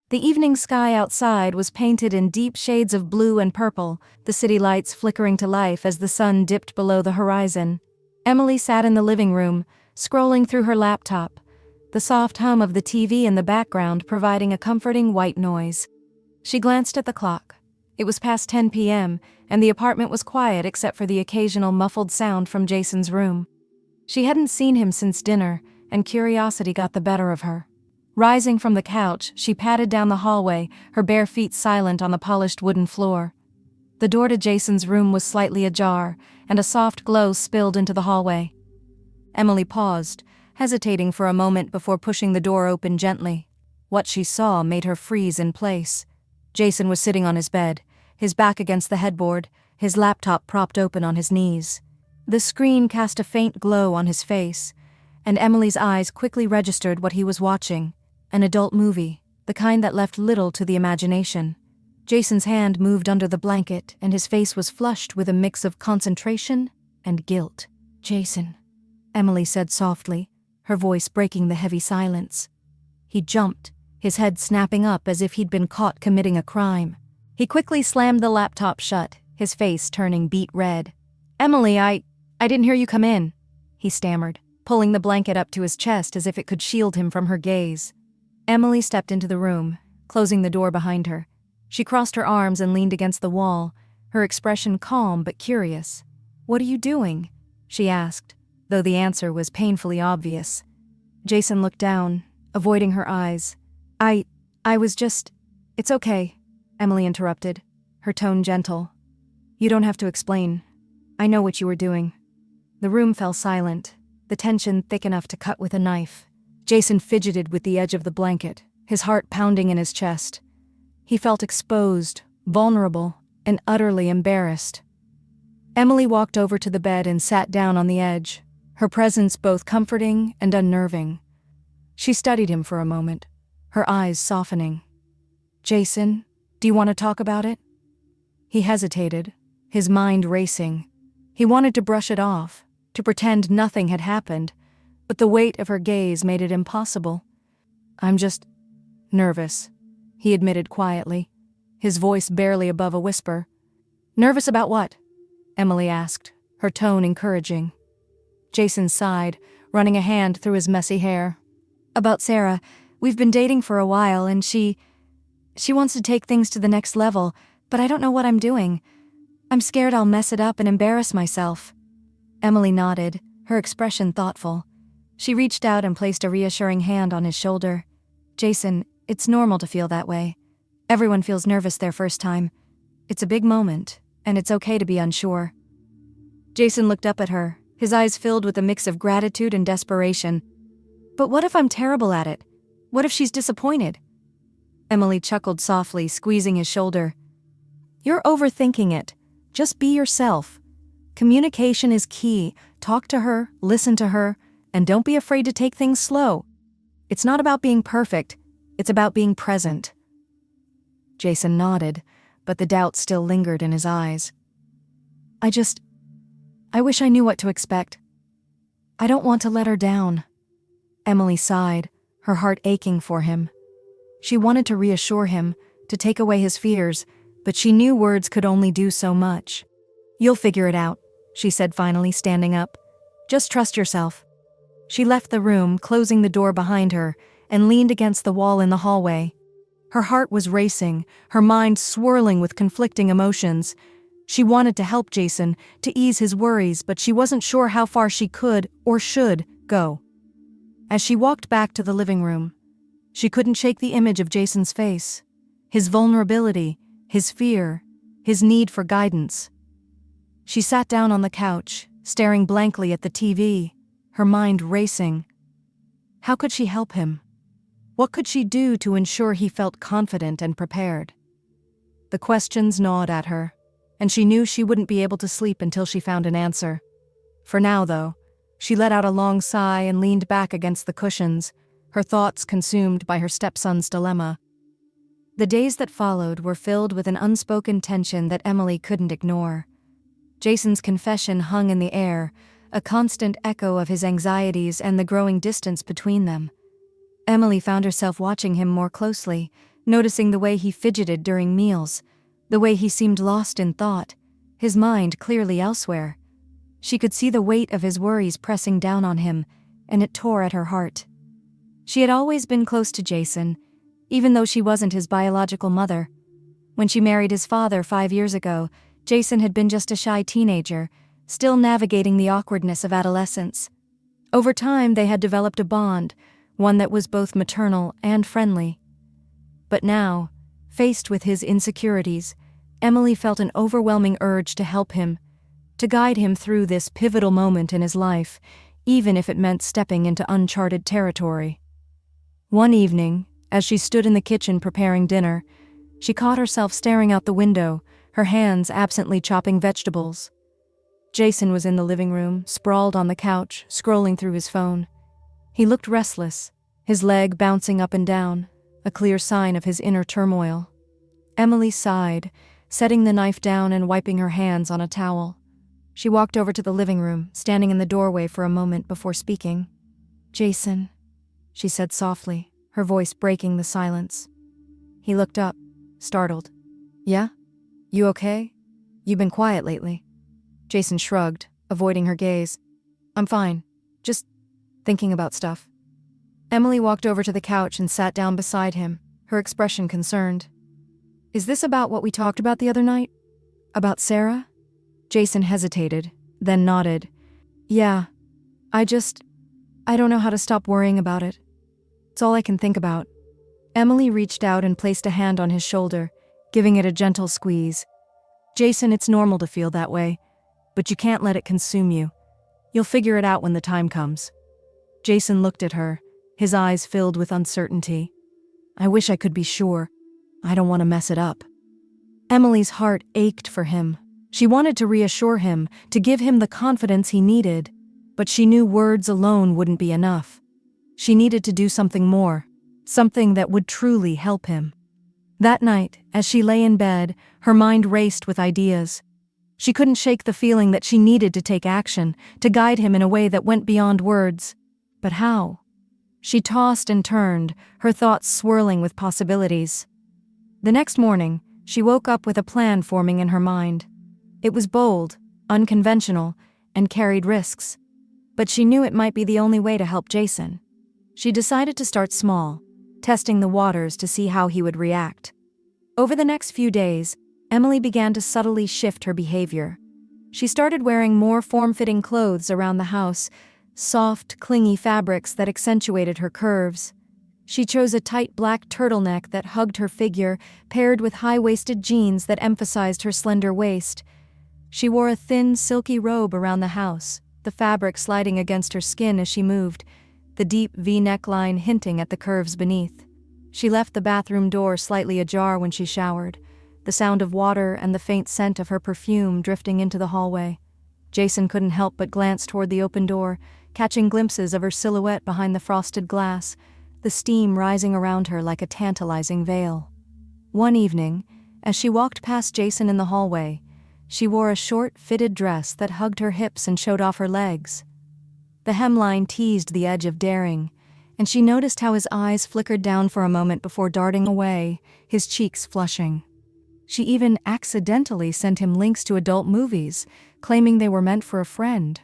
The evening sky outside was painted in deep shades of blue and purple, the city lights flickering to life as the sun dipped below the horizon. Emily sat in the living room, scrolling through her laptop, the soft hum of the TV in the background providing a comforting white noise. She glanced at the clock. It was past 10 p.m., and the apartment was quiet except for the occasional muffled sound from Jason's room. She hadn't seen him since dinner, and curiosity got the better of her. Rising from the couch, she padded down the hallway, her bare feet silent on the polished wooden floor. The door to Jason's room was slightly ajar, and a soft glow spilled into the hallway. Emily paused, hesitating for a moment before pushing the door open gently. What she saw made her freeze in place. Jason was sitting on his bed, his back against the headboard, his laptop propped open on his knees. The screen cast a faint glow on his face, and Emily's eyes quickly registered what he was watching, an adult movie, the kind that left little to the imagination. Jason's hand moved under the blanket, and his face was flushed with a mix of concentration and guilt. "Jason," Emily said softly, her voice breaking the heavy silence. He jumped, his head snapping up as if he'd been caught committing a crime. He quickly slammed the laptop shut, his face turning beet red. "Emily, I didn't hear you come in," he stammered, pulling the blanket up to his chest as if it could shield him from her gaze. Emily stepped into the room, closing the door behind her. She crossed her arms and leaned against the wall, her expression calm but curious. "What are you doing?" she asked, though the answer was painfully obvious. Jason looked down, avoiding her eyes. I was just... "It's okay," Emily interrupted, her tone gentle. "You don't have to explain. I know what you were doing." The room fell silent, the tension thick enough to cut with a knife. Jason fidgeted with the edge of the blanket, his heart pounding in his chest. He felt exposed, vulnerable, and utterly embarrassed. Emily walked over to the bed and sat down on the edge, her presence both comforting and unnerving. She studied him for a moment, her eyes softening. "Jason, do you want to talk about it?" He hesitated, his mind racing. He wanted to brush it off, to pretend nothing had happened, but the weight of her gaze made it impossible. "I'm just nervous," he admitted quietly, his voice barely above a whisper. "Nervous about what?" Emily asked, her tone encouraging. Jason sighed, running a hand through his messy hair. "About Sarah. We've been dating for a while, and she wants to take things to the next level, but I don't know what I'm doing. I'm scared I'll mess it up and embarrass myself." Emily nodded, her expression thoughtful. She reached out and placed a reassuring hand on his shoulder. "Jason, it's normal to feel that way. Everyone feels nervous their first time. It's a big moment, and it's okay to be unsure." Jason looked up at her, his eyes filled with a mix of gratitude and desperation. "But what if I'm terrible at it? What if she's disappointed?" Emily chuckled softly, squeezing his shoulder. "You're overthinking it. Just be yourself. Communication is key. Talk to her, listen to her, and don't be afraid to take things slow. It's not about being perfect, it's about being present." Jason nodded, but the doubt still lingered in his eyes. I wish I knew what to expect. I don't want to let her down." Emily sighed, her heart aching for him. She wanted to reassure him, to take away his fears, but she knew words could only do so much. "You'll figure it out," she said finally, standing up. "Just trust yourself." She left the room, closing the door behind her, and leaned against the wall in the hallway. Her heart was racing, her mind swirling with conflicting emotions. She wanted to help Jason, to ease his worries, but she wasn't sure how far she could or should go. As she walked back to the living room, she couldn't shake the image of Jason's face, his vulnerability, his fear, his need for guidance. She sat down on the couch, staring blankly at the TV, her mind racing. How could she help him? What could she do to ensure he felt confident and prepared? The questions gnawed at her, and she knew she wouldn't be able to sleep until she found an answer. For now, though, she let out a long sigh and leaned back against the cushions, her thoughts consumed by her stepson's dilemma. The days that followed were filled with an unspoken tension that Emily couldn't ignore. Jason's confession hung in the air, a constant echo of his anxieties and the growing distance between them. Emily found herself watching him more closely, noticing the way he fidgeted during meals, the way he seemed lost in thought, his mind clearly elsewhere. She could see the weight of his worries pressing down on him, and it tore at her heart. She had always been close to Jason, even though she wasn't his biological mother. When she married his father 5 years ago, Jason had been just a shy teenager, still navigating the awkwardness of adolescence. Over time, they had developed a bond, one that was both maternal and friendly. But now, faced with his insecurities, Emily felt an overwhelming urge to help him, to guide him through this pivotal moment in his life, even if it meant stepping into uncharted territory. One evening, as she stood in the kitchen preparing dinner, she caught herself staring out the window, her hands absently chopping vegetables. Jason was in the living room, sprawled on the couch, scrolling through his phone. He looked restless, his leg bouncing up and down, a clear sign of his inner turmoil. Emily sighed, setting the knife down and wiping her hands on a towel. She walked over to the living room, standing in the doorway for a moment before speaking. "Jason," she said softly, her voice breaking the silence. He looked up, startled. "Yeah? You okay? You've been quiet lately." Jason shrugged, avoiding her gaze. "I'm fine. Just thinking about stuff." Emily walked over to the couch and sat down beside him, her expression concerned. "Is this about what we talked about the other night? About Sarah?" Jason hesitated, then nodded. "Yeah. I don't know how to stop worrying about it. It's all I can think about." Emily reached out and placed a hand on his shoulder, giving it a gentle squeeze. "Jason, it's normal to feel that way, but you can't let it consume you. You'll figure it out when the time comes." Jason looked at her, his eyes filled with uncertainty. "I wish I could be sure. I don't want to mess it up." Emily's heart ached for him. She wanted to reassure him, to give him the confidence he needed, but she knew words alone wouldn't be enough. She needed to do something more, something that would truly help him. That night, as she lay in bed, her mind raced with ideas. She couldn't shake the feeling that she needed to take action, to guide him in a way that went beyond words. But how? She tossed and turned, her thoughts swirling with possibilities. The next morning, she woke up with a plan forming in her mind. It was bold, unconventional, and carried risks. But she knew it might be the only way to help Jason. She decided to start small, testing the waters to see how he would react. Over the next few days, Emily began to subtly shift her behavior. She started wearing more form-fitting clothes around the house, soft, clingy fabrics that accentuated her curves. She chose a tight black turtleneck that hugged her figure, paired with high-waisted jeans that emphasized her slender waist. She wore a thin, silky robe around the house, the fabric sliding against her skin as she moved, the deep V neckline hinting at the curves beneath. She left the bathroom door slightly ajar when she showered, the sound of water and the faint scent of her perfume drifting into the hallway. Jason couldn't help but glance toward the open door, catching glimpses of her silhouette behind the frosted glass, the steam rising around her like a tantalizing veil. One evening, as she walked past Jason in the hallway, she wore a short, fitted dress that hugged her hips and showed off her legs. The hemline teased the edge of daring, and she noticed how his eyes flickered down for a moment before darting away, his cheeks flushing. She even accidentally sent him links to adult movies, claiming they were meant for a friend.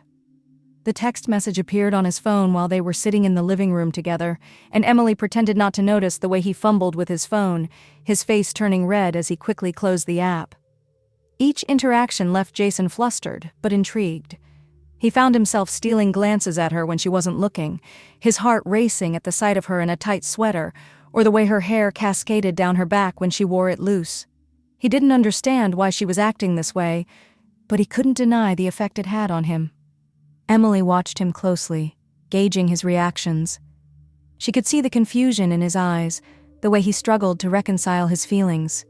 The text message appeared on his phone while they were sitting in the living room together, and Emily pretended not to notice the way he fumbled with his phone, his face turning red as he quickly closed the app. Each interaction left Jason flustered, but intrigued. He found himself stealing glances at her when she wasn't looking, his heart racing at the sight of her in a tight sweater, or the way her hair cascaded down her back when she wore it loose. He didn't understand why she was acting this way, but he couldn't deny the effect it had on him. Emily watched him closely, gauging his reactions. She could see the confusion in his eyes, the way he struggled to reconcile his feelings.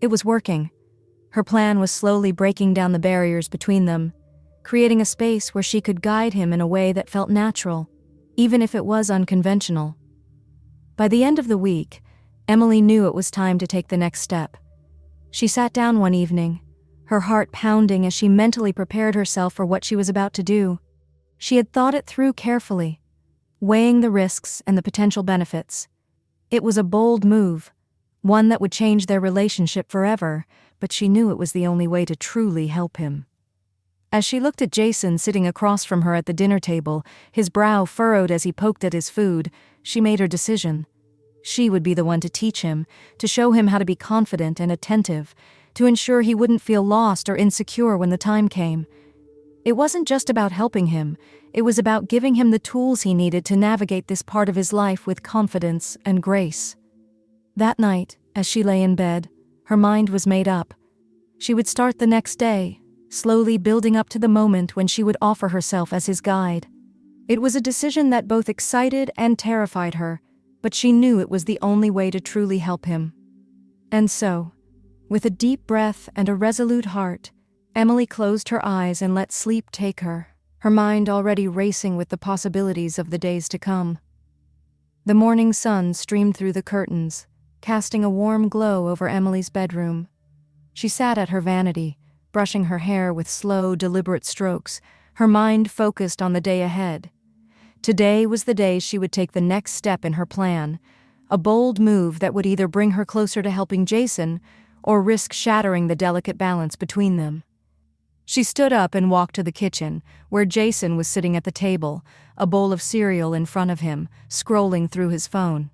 It was working. Her plan was slowly breaking down the barriers between them, creating a space where she could guide him in a way that felt natural, even if it was unconventional. By the end of the week, Emily knew it was time to take the next step. She sat down one evening, her heart pounding as she mentally prepared herself for what she was about to do. She had thought it through carefully, weighing the risks and the potential benefits. It was a bold move, one that would change their relationship forever, but she knew it was the only way to truly help him. As she looked at Jason sitting across from her at the dinner table, his brow furrowed as he poked at his food, she made her decision. She would be the one to teach him, to show him how to be confident and attentive, to ensure he wouldn't feel lost or insecure when the time came. It wasn't just about helping him, it was about giving him the tools he needed to navigate this part of his life with confidence and grace. That night, as she lay in bed, her mind was made up. She would start the next day, slowly building up to the moment when she would offer herself as his guide. It was a decision that both excited and terrified her, but she knew it was the only way to truly help him. And so, with a deep breath and a resolute heart, Emily closed her eyes and let sleep take her, her mind already racing with the possibilities of the days to come. The morning sun streamed through the curtains, casting a warm glow over Emily's bedroom. She sat at her vanity, brushing her hair with slow, deliberate strokes, her mind focused on the day ahead. Today was the day she would take the next step in her plan, a bold move that would either bring her closer to helping Jason or risk shattering the delicate balance between them. She stood up and walked to the kitchen, where Jason was sitting at the table, a bowl of cereal in front of him, scrolling through his phone.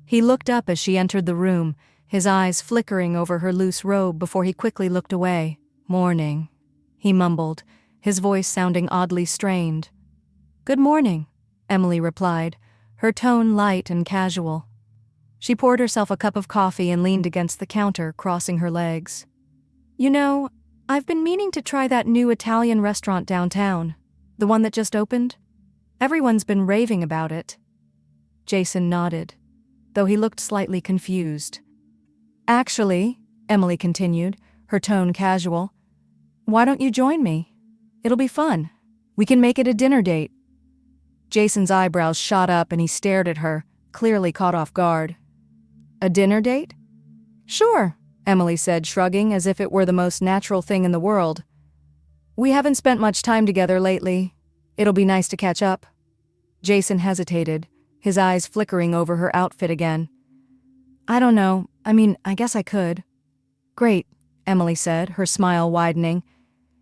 He looked up as she entered the room, his eyes flickering over her loose robe before he quickly looked away. "Morning," he mumbled, his voice sounding oddly strained. "Good morning," Emily replied, her tone light and casual. She poured herself a cup of coffee and leaned against the counter, crossing her legs. "You know, I've been meaning to try that new Italian restaurant downtown, the one that just opened. Everyone's been raving about it." Jason nodded, though he looked slightly confused. "Actually," Emily continued, her tone casual, "why don't you join me? It'll be fun. We can make it a dinner date." Jason's eyebrows shot up and he stared at her, clearly caught off guard. "A dinner date?" "Sure," Emily said, shrugging as if it were the most natural thing in the world. "We haven't spent much time together lately. It'll be nice to catch up." Jason hesitated, his eyes flickering over her outfit again. "I don't know. I guess I could." "Great," Emily said, her smile widening.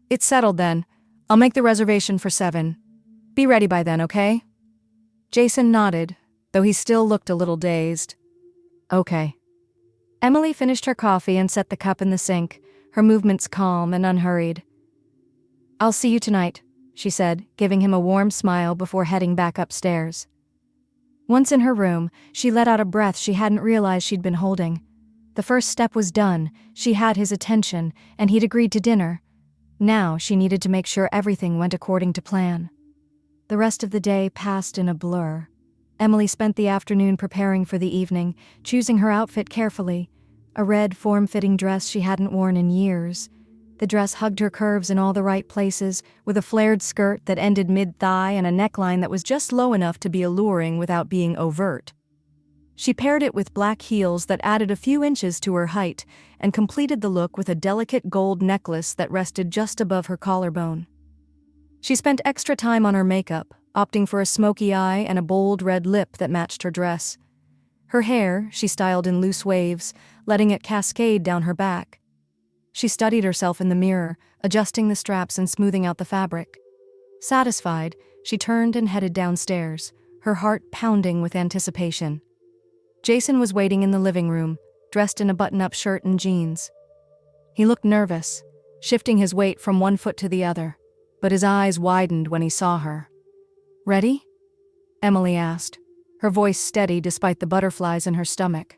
"It's settled then. I'll make the reservation for 7. Be ready by then, okay?" Jason nodded, though he still looked a little dazed. "Okay." Emily finished her coffee and set the cup in the sink, her movements calm and unhurried. "I'll see you tonight," she said, giving him a warm smile before heading back upstairs. Once in her room, she let out a breath she hadn't realized she'd been holding. The first step was done, she had his attention, and he'd agreed to dinner. Now she needed to make sure everything went according to plan. The rest of the day passed in a blur. Emily spent the afternoon preparing for the evening, choosing her outfit carefully, a red, form-fitting dress she hadn't worn in years. The dress hugged her curves in all the right places, with a flared skirt that ended mid-thigh and a neckline that was just low enough to be alluring without being overt. She paired it with black heels that added a few inches to her height and completed the look with a delicate gold necklace that rested just above her collarbone. She spent extra time on her makeup, opting for a smoky eye and a bold red lip that matched her dress. Her hair she styled in loose waves, letting it cascade down her back. She studied herself in the mirror, adjusting the straps and smoothing out the fabric. Satisfied, she turned and headed downstairs, her heart pounding with anticipation. Jason was waiting in the living room, dressed in a button-up shirt and jeans. He looked nervous, shifting his weight from one foot to the other, but his eyes widened when he saw her. "Ready?" Emily asked, her voice steady despite the butterflies in her stomach.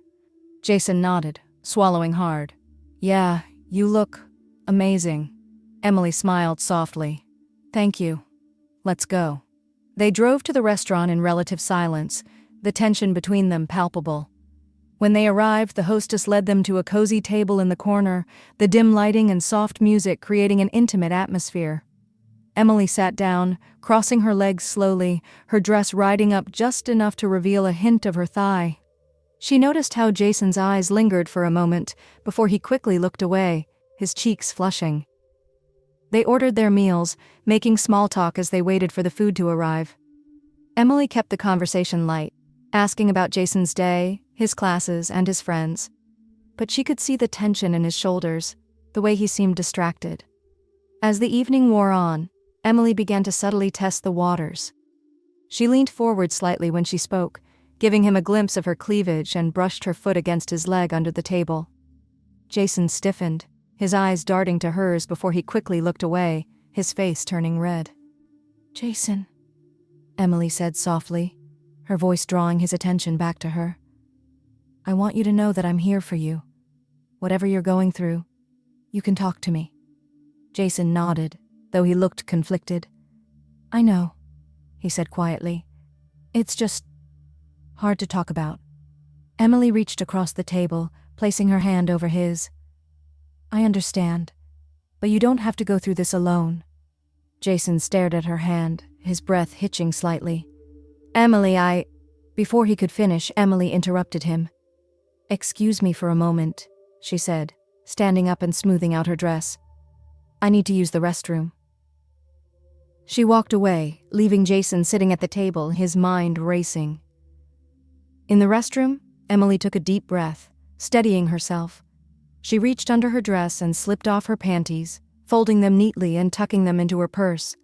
Jason nodded, swallowing hard. "Yeah, you look amazing." Emily smiled softly. "Thank you. Let's go." They drove to the restaurant in relative silence, the tension between them palpable. When they arrived, the hostess led them to a cozy table in the corner, the dim lighting and soft music creating an intimate atmosphere. Emily sat down, crossing her legs slowly, her dress riding up just enough to reveal a hint of her thigh. She noticed how Jason's eyes lingered for a moment before he quickly looked away, his cheeks flushing. They ordered their meals, making small talk as they waited for the food to arrive. Emily kept the conversation light, asking about Jason's day, his classes, and his friends. but she could see the tension in his shoulders, the way he seemed distracted. As the evening wore on, Emily began to subtly test the waters. She leaned forward slightly when she spoke, giving him a glimpse of her cleavage, and brushed her foot against his leg under the table. Jason stiffened, his eyes darting to hers before he quickly looked away, his face turning red. "Jason," Emily said softly, her voice drawing his attention back to her. "I want you to know that I'm here for you. Whatever you're going through, you can talk to me." Jason nodded, though he looked conflicted. "I know," he said quietly. "It's just hard to talk about." Emily reached across the table, placing her hand over his. "I understand, but you don't have to go through this alone." Jason stared at her hand, his breath hitching slightly. "Emily, Before he could finish, Emily interrupted him. "Excuse me for a moment," she said, standing up and smoothing out her dress. "I need to use the restroom." She walked away, leaving Jason sitting at the table, his mind racing. In the restroom, Emily took a deep breath, steadying herself. She reached under her dress and slipped off her panties, folding them neatly and tucking them into her purse.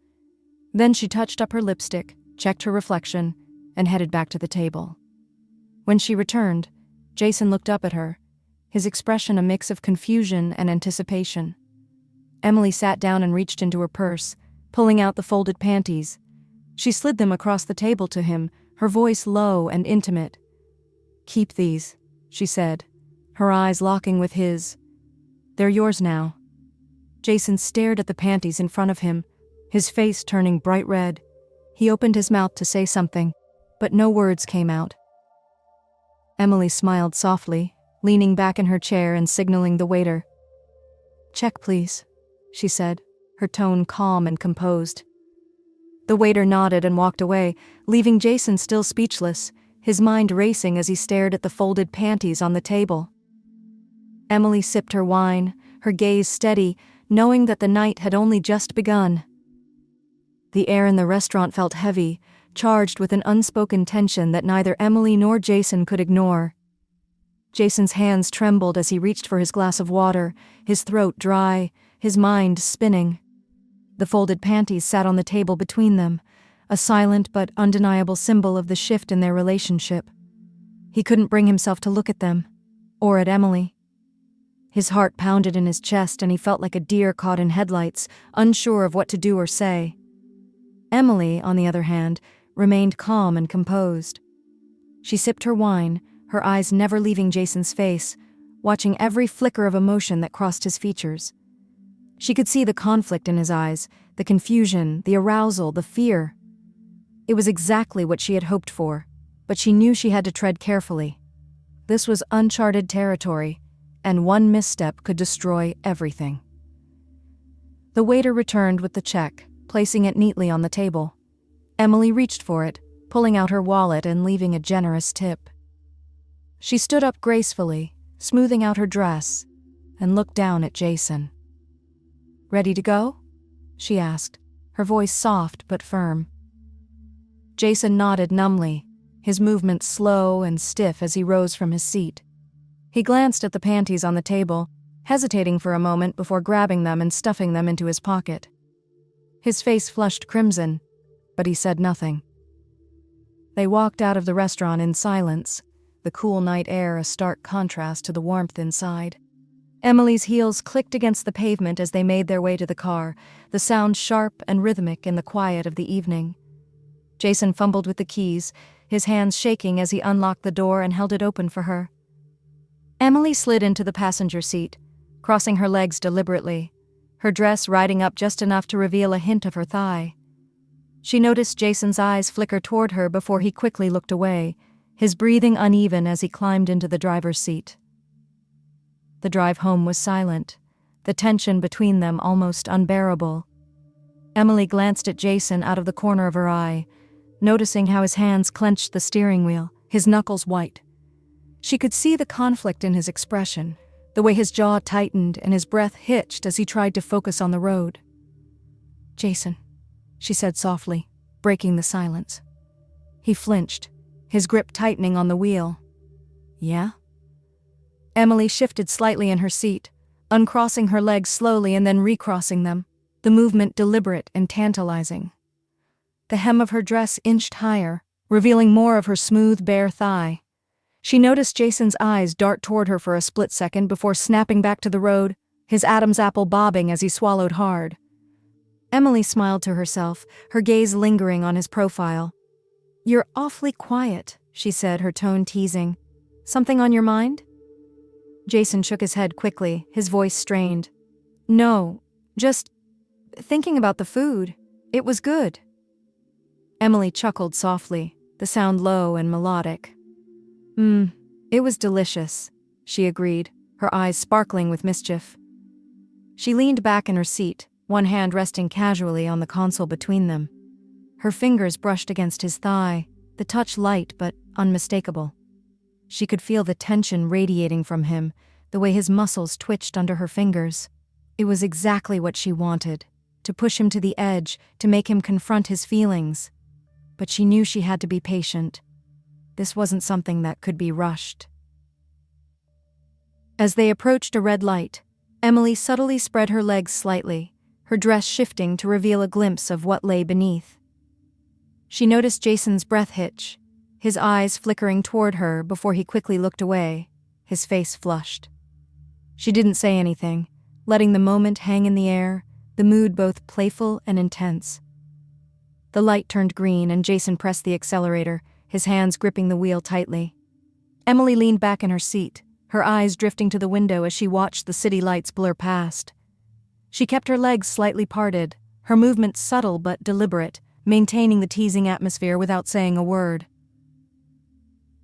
Then she touched up her lipstick, checked her reflection, and headed back to the table. When she returned, Jason looked up at her, his expression a mix of confusion and anticipation. Emily sat down and reached into her purse, pulling out the folded panties. She slid them across the table to him, her voice low and intimate. "Keep these," she said, her eyes locking with his. "They're yours now." Jason stared at the panties in front of him, his face turning bright red. He opened his mouth to say something, but no words came out. Emily smiled softly, leaning back in her chair and signaling the waiter. "Check, please," she said, her tone calm and composed. The waiter nodded and walked away, leaving Jason still speechless, his mind racing as he stared at the folded panties on the table. Emily sipped her wine, her gaze steady, knowing that the night had only just begun. The air in the restaurant felt heavy, charged with an unspoken tension that neither Emily nor Jason could ignore. Jason's hands trembled as he reached for his glass of water, his throat dry, his mind spinning. The folded panties sat on the table between them, a silent but undeniable symbol of the shift in their relationship. He couldn't bring himself to look at them, or at Emily. His heart pounded in his chest and he felt like a deer caught in headlights, unsure of what to do or say. Emily, on the other hand, remained calm and composed. She sipped her wine, her eyes never leaving Jason's face, watching every flicker of emotion that crossed his features. She could see the conflict in his eyes, the confusion, the arousal, the fear. It was exactly what she had hoped for, but she knew she had to tread carefully. This was uncharted territory, and one misstep could destroy everything. The waiter returned with the check, placing it neatly on the table. Emily reached for it, pulling out her wallet and leaving a generous tip. She stood up gracefully, smoothing out her dress, and looked down at Jason. "Ready to go?" she asked, her voice soft but firm. Jason nodded numbly, his movements slow and stiff as he rose from his seat. He glanced at the panties on the table, hesitating for a moment before grabbing them and stuffing them into his pocket. His face flushed crimson, but he said nothing. They walked out of the restaurant in silence, the cool night air a stark contrast to the warmth inside. Emily's heels clicked against the pavement as they made their way to the car, the sound sharp and rhythmic in the quiet of the evening. Jason fumbled with the keys, his hands shaking as he unlocked the door and held it open for her. Emily slid into the passenger seat, crossing her legs deliberately, her dress riding up just enough to reveal a hint of her thigh. She noticed Jason's eyes flicker toward her before he quickly looked away, his breathing uneven as he climbed into the driver's seat. The drive home was silent, the tension between them almost unbearable. Emily glanced at Jason out of the corner of her eye, noticing how his hands clenched the steering wheel, his knuckles white. She could see the conflict in his expression, the way his jaw tightened and his breath hitched as he tried to focus on the road. "Jason," she said softly, breaking the silence. He flinched, his grip tightening on the wheel. "Yeah?" Emily shifted slightly in her seat, uncrossing her legs slowly and then recrossing them, the movement deliberate and tantalizing. The hem of her dress inched higher, revealing more of her smooth, bare thigh. She noticed Jason's eyes dart toward her for a split second before snapping back to the road, his Adam's apple bobbing as he swallowed hard. Emily smiled to herself, her gaze lingering on his profile. "You're awfully quiet," she said, her tone teasing. "Something on your mind?" Jason shook his head quickly, his voice strained. "No, just thinking about the food. It was good." Emily chuckled softly, the sound low and melodic. It was delicious," she agreed, her eyes sparkling with mischief. She leaned back in her seat, one hand resting casually on the console between them. Her fingers brushed against his thigh, the touch light but unmistakable. She could feel the tension radiating from him, the way his muscles twitched under her fingers. It was exactly what she wanted, to push him to the edge, to make him confront his feelings. But she knew she had to be patient. This wasn't something that could be rushed. As they approached a red light, Emily subtly spread her legs slightly, her dress shifting to reveal a glimpse of what lay beneath. She noticed Jason's breath hitch, his eyes flickering toward her before he quickly looked away, his face flushed. She didn't say anything, letting the moment hang in the air, the mood both playful and intense. The light turned green and Jason pressed the accelerator, his hands gripping the wheel tightly. Emily leaned back in her seat, her eyes drifting to the window as she watched the city lights blur past. She kept her legs slightly parted, her movements subtle but deliberate, maintaining the teasing atmosphere without saying a word.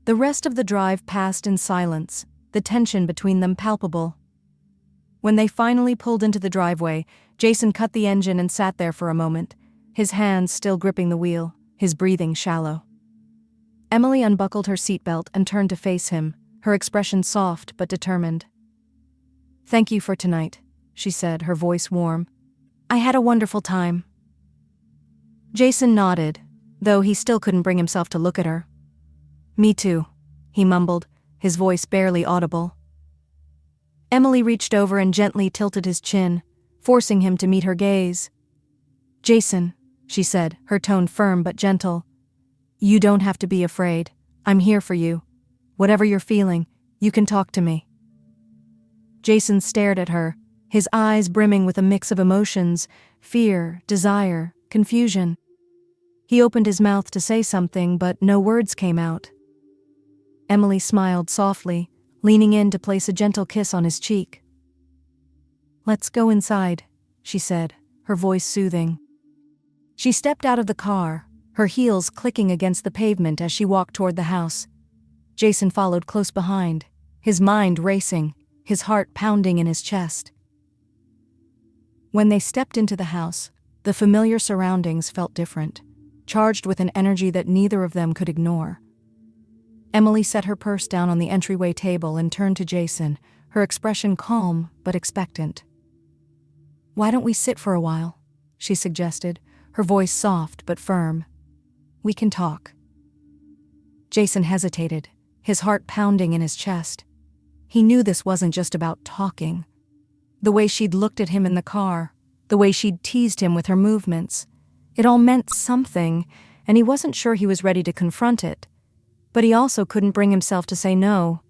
The rest of the drive passed in silence, the tension between them palpable. When they finally pulled into the driveway, Jason cut the engine and sat there for a moment, his hands still gripping the wheel, his breathing shallow. Emily unbuckled her seatbelt and turned to face him, her expression soft but determined. "Thank you for tonight," she said, her voice warm. "I had a wonderful time." Jason nodded, though he still couldn't bring himself to look at her. "Me too," he mumbled, his voice barely audible. Emily reached over and gently tilted his chin, forcing him to meet her gaze. "Jason," she said, her tone firm but gentle, "you don't have to be afraid. I'm here for you. Whatever you're feeling, you can talk to me." Jason stared at her, his eyes brimming with a mix of emotions, fear, desire, confusion. He opened his mouth to say something, but no words came out. Emily smiled softly, leaning in to place a gentle kiss on his cheek. "Let's go inside," she said, her voice soothing. She stepped out of the car, her heels clicking against the pavement as she walked toward the house. Jason followed close behind, his mind racing, his heart pounding in his chest. When they stepped into the house, the familiar surroundings felt different, charged with an energy that neither of them could ignore. Emily set her purse down on the entryway table and turned to Jason, her expression calm but expectant. "Why don't we sit for a while?" she suggested, her voice soft but firm. "We can talk." Jason hesitated, his heart pounding in his chest. He knew this wasn't just about talking. The way she'd looked at him in the car, the way she'd teased him with her movements, it all meant something, and he wasn't sure he was ready to confront it. But he also couldn't bring himself to say no.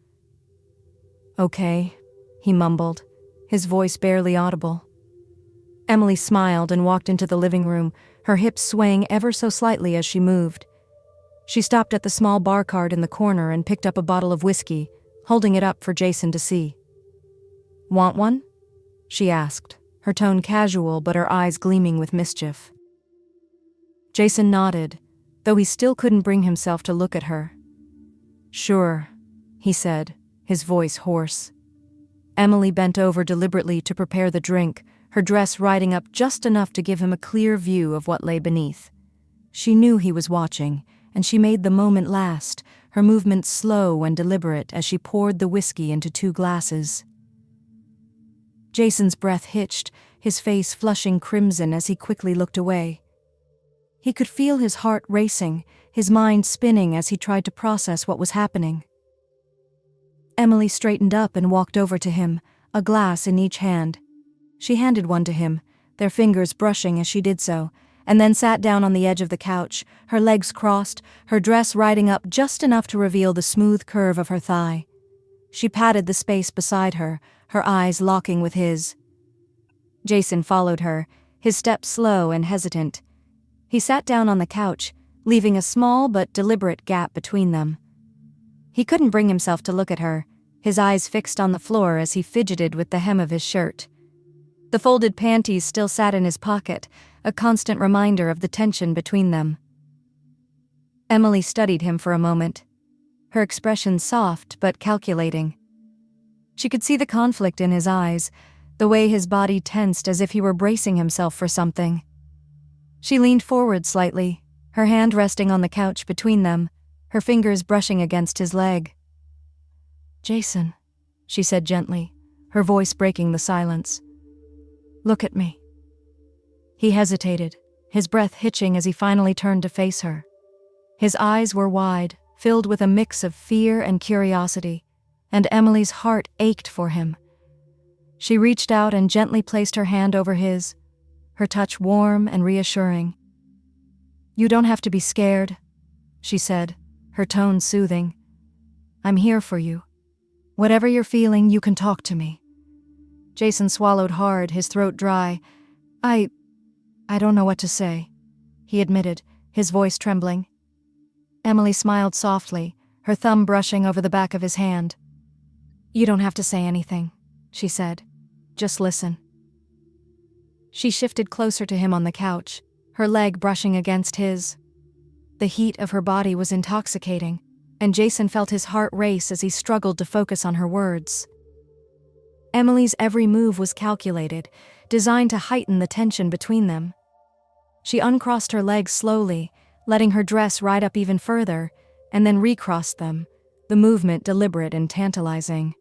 "Okay," he mumbled, his voice barely audible. Emily smiled and walked into the living room, her hips swaying ever so slightly as she moved. She stopped at the small bar cart in the corner and picked up a bottle of whiskey, holding it up for Jason to see. "Want one?" she asked, her tone casual but her eyes gleaming with mischief. Jason nodded, though he still couldn't bring himself to look at her. "Sure," he said, his voice hoarse. Emily bent over deliberately to prepare the drink, her dress riding up just enough to give him a clear view of what lay beneath. She knew he was watching, and she made the moment last, her movements slow and deliberate as she poured the whiskey into 2 glasses. Jason's breath hitched, his face flushing crimson as he quickly looked away. He could feel his heart racing, his mind spinning as he tried to process what was happening. Emily straightened up and walked over to him, a glass in each hand. She handed one to him, their fingers brushing as she did so, and then sat down on the edge of the couch, her legs crossed, her dress riding up just enough to reveal the smooth curve of her thigh. She patted the space beside her, her eyes locking with his. Jason followed her, his steps slow and hesitant. He sat down on the couch, leaving a small but deliberate gap between them. He couldn't bring himself to look at her, his eyes fixed on the floor as he fidgeted with the hem of his shirt. The folded panties still sat in his pocket, a constant reminder of the tension between them. Emily studied him for a moment, her expression soft but calculating. She could see the conflict in his eyes, the way his body tensed as if he were bracing himself for something. She leaned forward slightly, her hand resting on the couch between them, her fingers brushing against his leg. "Jason," she said gently, her voice breaking the silence. "Look at me." He hesitated, his breath hitching as he finally turned to face her. His eyes were wide, filled with a mix of fear and curiosity, and Emily's heart ached for him. She reached out and gently placed her hand over his, her touch warm and reassuring. "You don't have to be scared," she said, her tone soothing. "I'm here for you. Whatever you're feeling, you can talk to me." Jason swallowed hard, his throat dry. I don't know what to say," he admitted, his voice trembling. Emily smiled softly, her thumb brushing over the back of his hand. "You don't have to say anything," she said. "Just listen." She shifted closer to him on the couch, her leg brushing against his. The heat of her body was intoxicating, and Jason felt his heart race as he struggled to focus on her words. Emily's every move was calculated, designed to heighten the tension between them. She uncrossed her legs slowly, letting her dress ride up even further, and then recrossed them, the movement deliberate and tantalizing.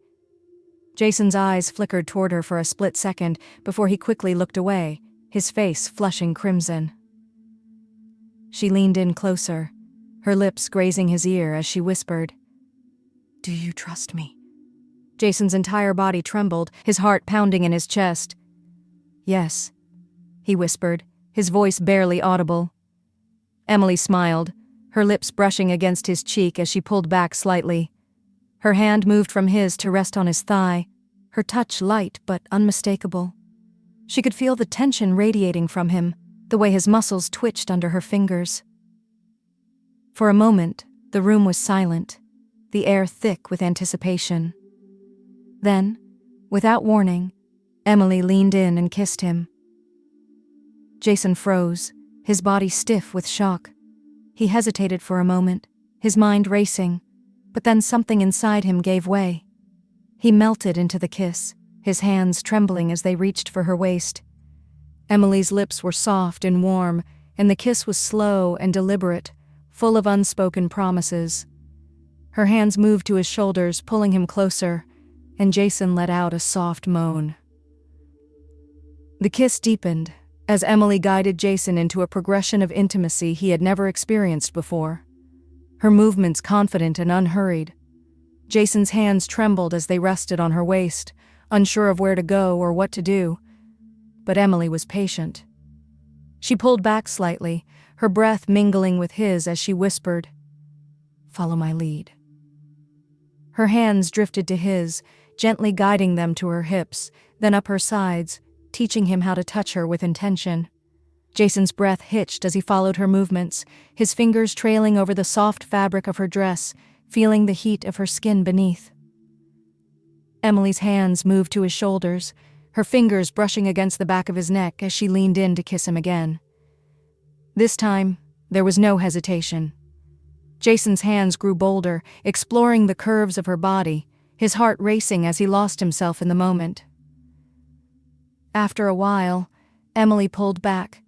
Jason's eyes flickered toward her for a split second before he quickly looked away, his face flushing crimson. She leaned in closer, her lips grazing his ear as she whispered, "Do you trust me?" Jason's entire body trembled, his heart pounding in his chest. "Yes," he whispered, his voice barely audible. Emily smiled, her lips brushing against his cheek as she pulled back slightly. Her hand moved from his to rest on his thigh, her touch light but unmistakable. She could feel the tension radiating from him, the way his muscles twitched under her fingers. For a moment, the room was silent, the air thick with anticipation. Then, without warning, Emily leaned in and kissed him. Jason froze, his body stiff with shock. He hesitated for a moment, his mind racing, but then something inside him gave way. He melted into the kiss, his hands trembling as they reached for her waist. Emily's lips were soft and warm, and the kiss was slow and deliberate, full of unspoken promises. Her hands moved to his shoulders, pulling him closer, and Jason let out a soft moan. The kiss deepened, as Emily guided Jason into a progression of intimacy he had never experienced before. Her movements confident and unhurried. Jason's hands trembled as they rested on her waist, unsure of where to go or what to do. But Emily was patient. She pulled back slightly, her breath mingling with his as she whispered, "Follow my lead." Her hands drifted to his, gently guiding them to her hips, then up her sides, teaching him how to touch her with intention. Jason's breath hitched as he followed her movements, his fingers trailing over the soft fabric of her dress, feeling the heat of her skin beneath. Emily's hands moved to his shoulders, her fingers brushing against the back of his neck as she leaned in to kiss him again. This time, there was no hesitation. Jason's hands grew bolder, exploring the curves of her body, his heart racing as he lost himself in the moment. After a while, Emily pulled back,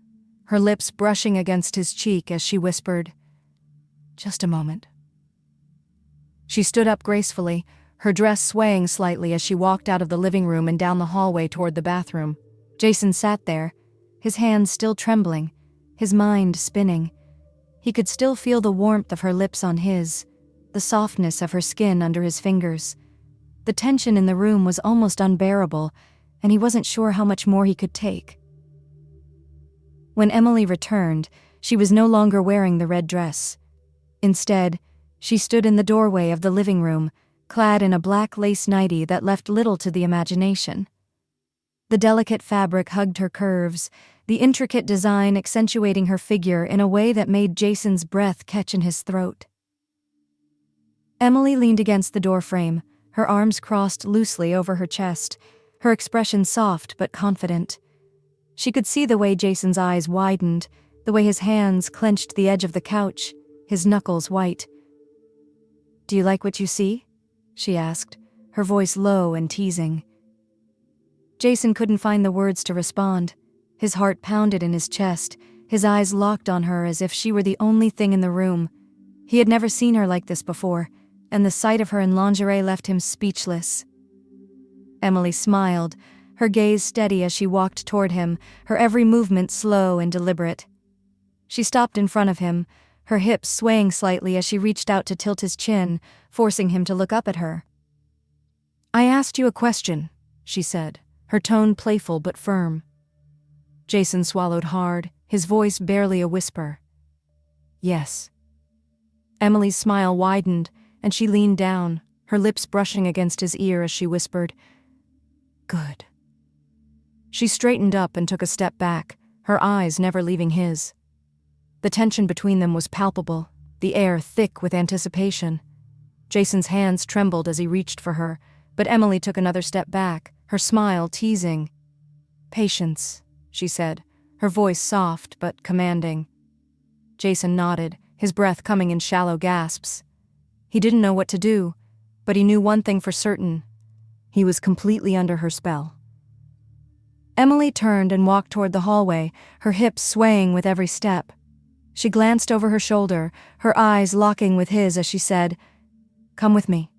her lips brushing against his cheek as she whispered, "Just a moment." She stood up gracefully, her dress swaying slightly as she walked out of the living room and down the hallway toward the bathroom. Jason sat there, his hands still trembling, his mind spinning. He could still feel the warmth of her lips on his, the softness of her skin under his fingers, The tension in the room was almost unbearable, and he wasn't sure how much more he could take. When Emily returned, she was no longer wearing the red dress. Instead, she stood in the doorway of the living room, clad in a black lace nightie that left little to the imagination. The delicate fabric hugged her curves, the intricate design accentuating her figure in a way that made Jason's breath catch in his throat. Emily leaned against the doorframe, her arms crossed loosely over her chest, her expression soft but confident. She could see the way Jason's eyes widened, the way his hands clenched the edge of the couch, his knuckles white. "Do you like what you see?" she asked, her voice low and teasing. Jason couldn't find the words to respond. His heart pounded in his chest, his eyes locked on her as if she were the only thing in the room. He had never seen her like this before, and the sight of her in lingerie left him speechless. Emily smiled, her gaze steady as she walked toward him, her every movement slow and deliberate. She stopped in front of him, her hips swaying slightly as she reached out to tilt his chin, forcing him to look up at her. "I asked you a question," she said, her tone playful but firm. Jason swallowed hard, his voice barely a whisper. "Yes." Emily's smile widened, and she leaned down, her lips brushing against his ear as she whispered, "Good." She straightened up and took a step back, her eyes never leaving his. The tension between them was palpable, the air thick with anticipation. Jason's hands trembled as he reached for her, but Emily took another step back, her smile teasing. "Patience," she said, her voice soft but commanding. Jason nodded, his breath coming in shallow gasps. He didn't know what to do, but he knew one thing for certain. He was completely under her spell. Emily turned and walked toward the hallway, her hips swaying with every step. She glanced over her shoulder, her eyes locking with his as she said, "Come with me."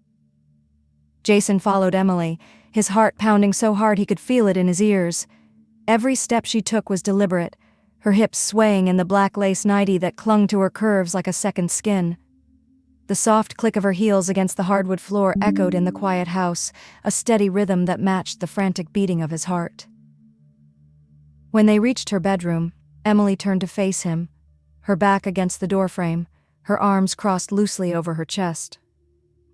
Jason followed Emily, his heart pounding so hard he could feel it in his ears. Every step she took was deliberate, her hips swaying in the black lace nightie that clung to her curves like a second skin. The soft click of her heels against the hardwood floor echoed in the quiet house, a steady rhythm that matched the frantic beating of his heart. When they reached her bedroom, Emily turned to face him, her back against the doorframe, her arms crossed loosely over her chest.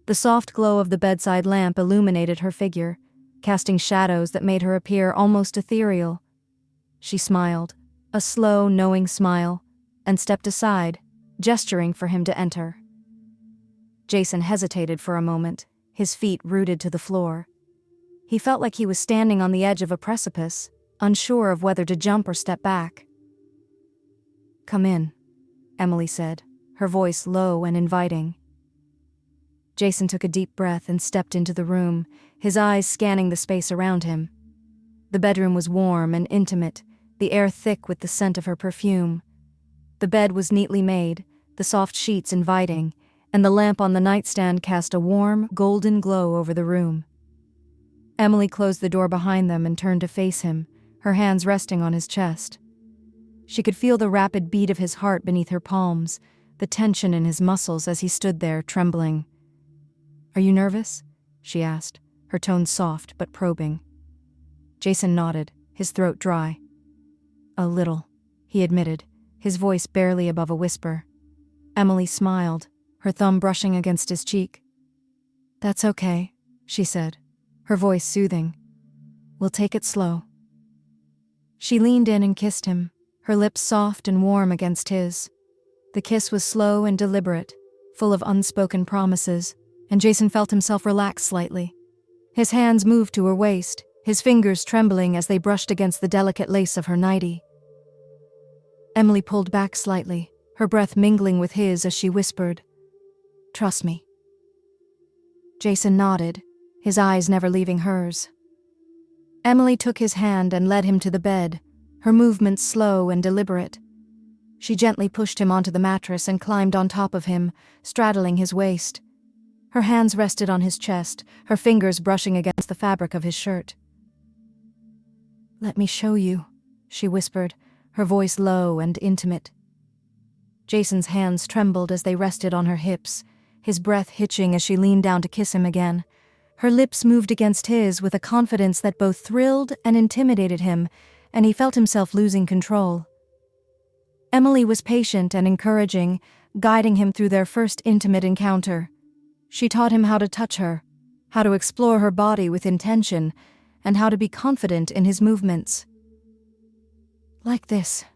The soft glow of the bedside lamp illuminated her figure, casting shadows that made her appear almost ethereal. She smiled, a slow, knowing smile, and stepped aside, gesturing for him to enter. Jason hesitated for a moment, his feet rooted to the floor. He felt like he was standing on the edge of a precipice, unsure of whether to jump or step back. "Come in," Emily said, her voice low and inviting. Jason took a deep breath and stepped into the room, his eyes scanning the space around him. The bedroom was warm and intimate, the air thick with the scent of her perfume. The bed was neatly made, the soft sheets inviting, and the lamp on the nightstand cast a warm, golden glow over the room. Emily closed the door behind them and turned to face him, her hands resting on his chest. She could feel the rapid beat of his heart beneath her palms, the tension in his muscles as he stood there, trembling. "Are you nervous?" she asked, her tone soft but probing. Jason nodded, his throat dry. "A little," he admitted, his voice barely above a whisper. Emily smiled, her thumb brushing against his cheek. "That's okay," she said, her voice soothing. "We'll take it slow." She leaned in and kissed him, her lips soft and warm against his. The kiss was slow and deliberate, full of unspoken promises, and Jason felt himself relax slightly. His hands moved to her waist, his fingers trembling as they brushed against the delicate lace of her nightie. Emily pulled back slightly, her breath mingling with his as she whispered, "Trust me." Jason nodded, his eyes never leaving hers. Emily took his hand and led him to the bed, her movements slow and deliberate. She gently pushed him onto the mattress and climbed on top of him, straddling his waist. Her hands rested on his chest, her fingers brushing against the fabric of his shirt. "Let me show you," she whispered, her voice low and intimate. Jason's hands trembled as they rested on her hips, his breath hitching as she leaned down to kiss him again. Her lips moved against his with a confidence that both thrilled and intimidated him, and he felt himself losing control. Emily was patient and encouraging, guiding him through their first intimate encounter. She taught him how to touch her, how to explore her body with intention, and how to be confident in his movements. "Like this,"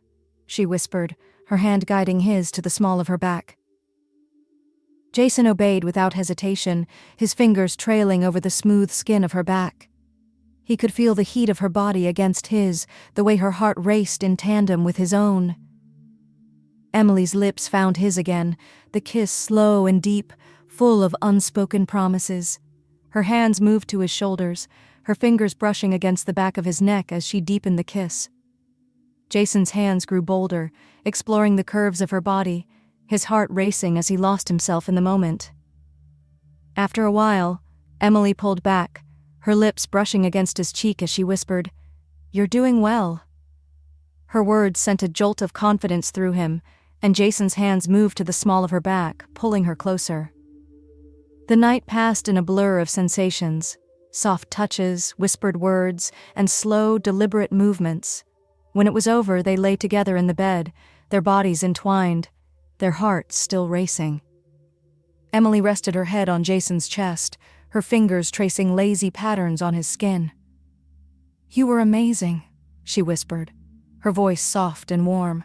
she whispered, her hand guiding his to the small of her back. Jason obeyed without hesitation, his fingers trailing over the smooth skin of her back. He could feel the heat of her body against his, the way her heart raced in tandem with his own. Emily's lips found his again, the kiss slow and deep, full of unspoken promises. Her hands moved to his shoulders, her fingers brushing against the back of his neck as she deepened the kiss. Jason's hands grew bolder, exploring the curves of her body, his heart racing as he lost himself in the moment. After a while, Emily pulled back, her lips brushing against his cheek as she whispered, "You're doing well." Her words sent a jolt of confidence through him, and Jason's hands moved to the small of her back, pulling her closer. The night passed in a blur of sensations, soft touches, whispered words, and slow, deliberate movements. When it was over, they lay together in the bed, their bodies entwined, their hearts still racing. Emily rested her head on Jason's chest, her fingers tracing lazy patterns on his skin. "You were amazing," she whispered, her voice soft and warm.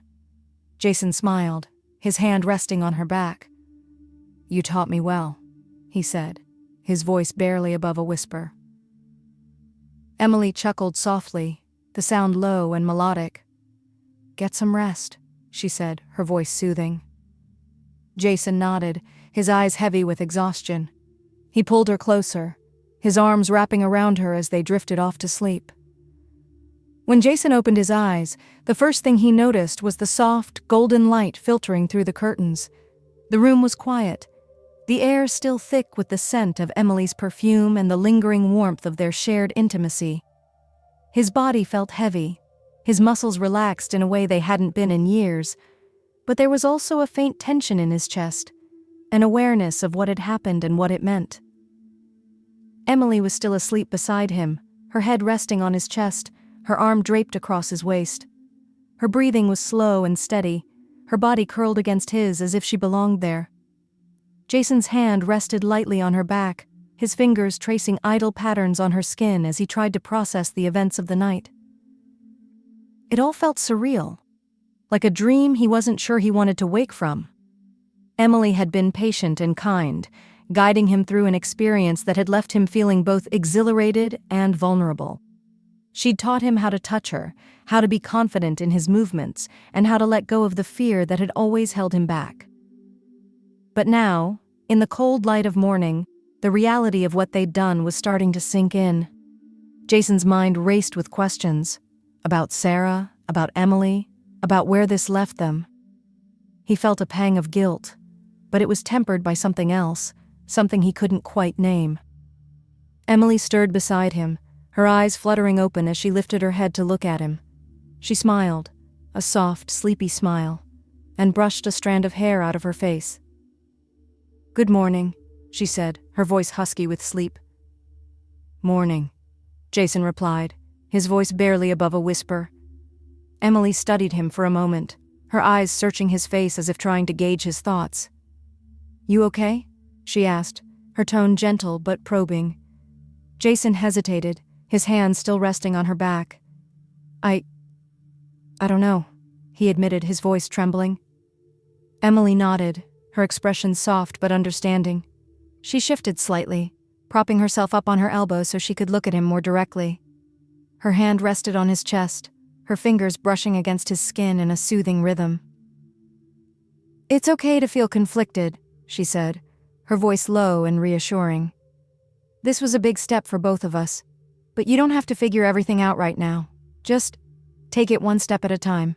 Jason smiled, his hand resting on her back. "You taught me well," he said, his voice barely above a whisper. Emily chuckled softly, the sound low and melodic. "Get some rest," she said, her voice soothing. Jason nodded, his eyes heavy with exhaustion. He pulled her closer, his arms wrapping around her as they drifted off to sleep. When Jason opened his eyes, the first thing he noticed was the soft, golden light filtering through the curtains. The room was quiet, the air still thick with the scent of Emily's perfume and the lingering warmth of their shared intimacy. His body felt heavy, his muscles relaxed in a way they hadn't been in years, but there was also a faint tension in his chest, an awareness of what had happened and what it meant. Emily was still asleep beside him, her head resting on his chest, her arm draped across his waist. Her breathing was slow and steady, her body curled against his as if she belonged there. Jason's hand rested lightly on her back, his fingers tracing idle patterns on her skin as he tried to process the events of the night. It all felt surreal, like a dream he wasn't sure he wanted to wake from. Emily had been patient and kind, guiding him through an experience that had left him feeling both exhilarated and vulnerable. She'd taught him how to touch her, how to be confident in his movements, and how to let go of the fear that had always held him back. But now, in the cold light of morning, the reality of what they'd done was starting to sink in. Jason's mind raced with questions about Sarah, about Emily, about where this left them. He felt a pang of guilt, but it was tempered by something else, something he couldn't quite name. Emily stirred beside him, her eyes fluttering open as she lifted her head to look at him. She smiled, a soft, sleepy smile, and brushed a strand of hair out of her face. "Good morning," she said, her voice husky with sleep. "Morning," Jason replied, his voice barely above a whisper. Emily studied him for a moment, her eyes searching his face as if trying to gauge his thoughts. "You okay?" she asked, her tone gentle but probing. Jason hesitated, his hands still resting on her back. I don't know," he admitted, his voice trembling. Emily nodded, her expression soft but understanding. She shifted slightly, propping herself up on her elbow so she could look at him more directly. Her hand rested on his chest, her fingers brushing against his skin in a soothing rhythm. "It's okay to feel conflicted," she said, her voice low and reassuring. "This was a big step for both of us, but you don't have to figure everything out right now. Just take it one step at a time."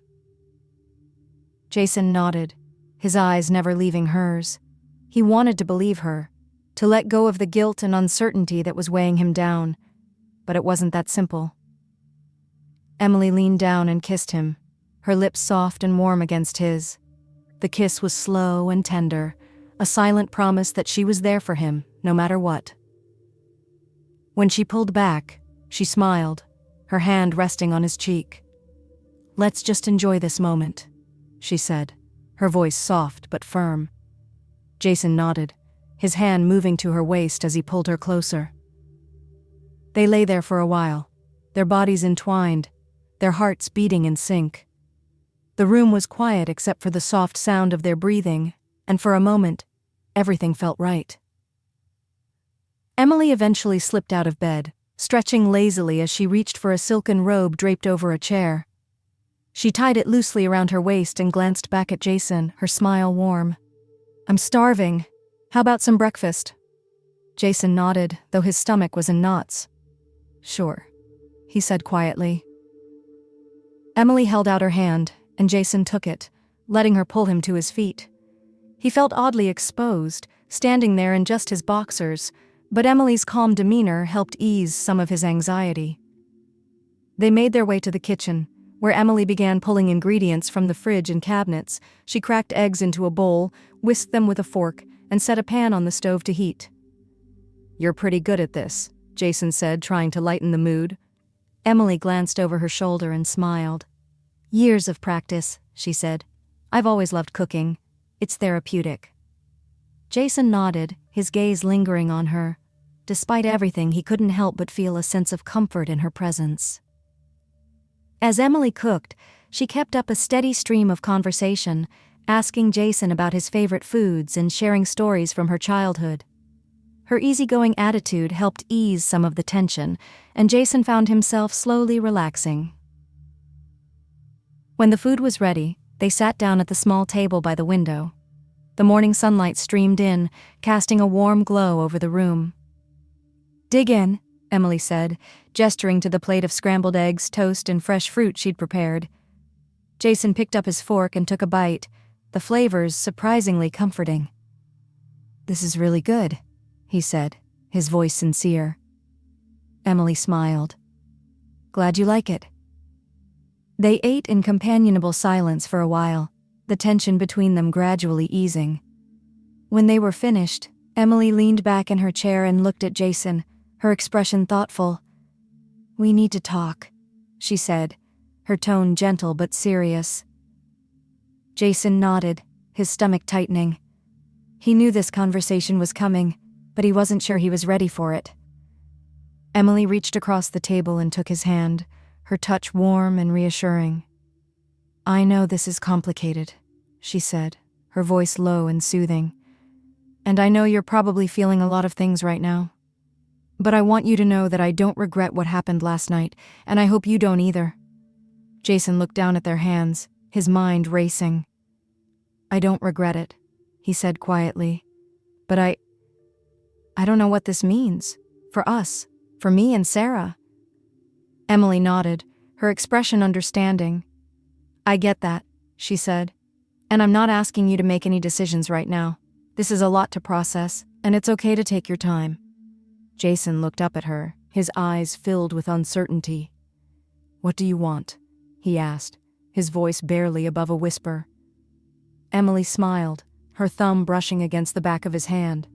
Jason nodded, his eyes never leaving hers. He wanted to believe her, to let go of the guilt and uncertainty that was weighing him down, but it wasn't that simple. Emily leaned down and kissed him, her lips soft and warm against his. The kiss was slow and tender, a silent promise that she was there for him, no matter what. When she pulled back, she smiled, her hand resting on his cheek. "Let's just enjoy this moment," she said, her voice soft but firm. Jason nodded, his hand moving to her waist as he pulled her closer. They lay there for a while, their bodies entwined, their hearts beating in sync. The room was quiet except for the soft sound of their breathing, and for a moment, everything felt right. Emily eventually slipped out of bed, stretching lazily as she reached for a silken robe draped over a chair. She tied it loosely around her waist and glanced back at Jason, her smile warm. "I'm starving. How about some breakfast?" Jason nodded, though his stomach was in knots. "Sure," he said quietly. Emily held out her hand, and Jason took it, letting her pull him to his feet. He felt oddly exposed, standing there in just his boxers, but Emily's calm demeanor helped ease some of his anxiety. They made their way to the kitchen, where Emily began pulling ingredients from the fridge and cabinets. She cracked eggs into a bowl, whisked them with a fork, and set a pan on the stove to heat. "You're pretty good at this," Jason said, trying to lighten the mood. Emily glanced over her shoulder and smiled. "Years of practice," she said. "I've always loved cooking. It's therapeutic." Jason nodded, his gaze lingering on her. Despite everything, he couldn't help but feel a sense of comfort in her presence. As Emily cooked, she kept up a steady stream of conversation, asking Jason about his favorite foods and sharing stories from her childhood. Her easygoing attitude helped ease some of the tension, and Jason found himself slowly relaxing. When the food was ready, they sat down at the small table by the window. The morning sunlight streamed in, casting a warm glow over the room. "Dig in," Emily said, gesturing to the plate of scrambled eggs, toast, and fresh fruit she'd prepared. Jason picked up his fork and took a bite, the flavors surprisingly comforting. "This is really good," he said, his voice sincere. Emily smiled. "Glad you like it." They ate in companionable silence for a while, the tension between them gradually easing. When they were finished, Emily leaned back in her chair and looked at Jason, her expression thoughtful. "We need to talk," she said, her tone gentle but serious. Jason nodded, his stomach tightening. He knew this conversation was coming, but he wasn't sure he was ready for it. Emily reached across the table and took his hand, her touch warm and reassuring. "I know this is complicated," she said, her voice low and soothing. "And I know you're probably feeling a lot of things right now. But I want you to know that I don't regret what happened last night, and I hope you don't either." Jason looked down at their hands, his mind racing. "I don't regret it," he said quietly. "But I don't know what this means. For us, for me and Sarah." Emily nodded, her expression understanding. "I get that," she said. "And I'm not asking you to make any decisions right now. This is a lot to process, and it's okay to take your time." Jason looked up at her, his eyes filled with uncertainty. "What do you want?" he asked, his voice barely above a whisper. Emily smiled, her thumb brushing against the back of his hand.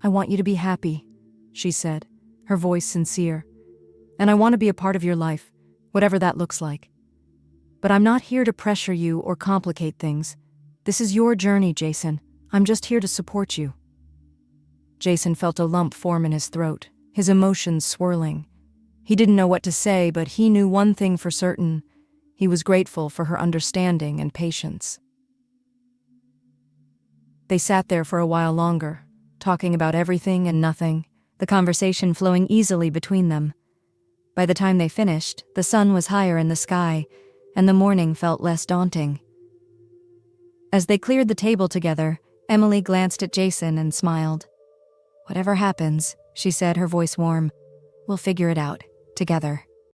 "I want you to be happy," she said, her voice sincere. "And I want to be a part of your life, whatever that looks like. But I'm not here to pressure you or complicate things. This is your journey, Jason. I'm just here to support you." Jason felt a lump form in his throat, his emotions swirling. He didn't know what to say, but he knew one thing for certain. He was grateful for her understanding and patience. They sat there for a while longer, talking about everything and nothing, the conversation flowing easily between them. By the time they finished, the sun was higher in the sky, and the morning felt less daunting. As they cleared the table together, Emily glanced at Jason and smiled. "Whatever happens," she said, her voice warm, "we'll figure it out, together."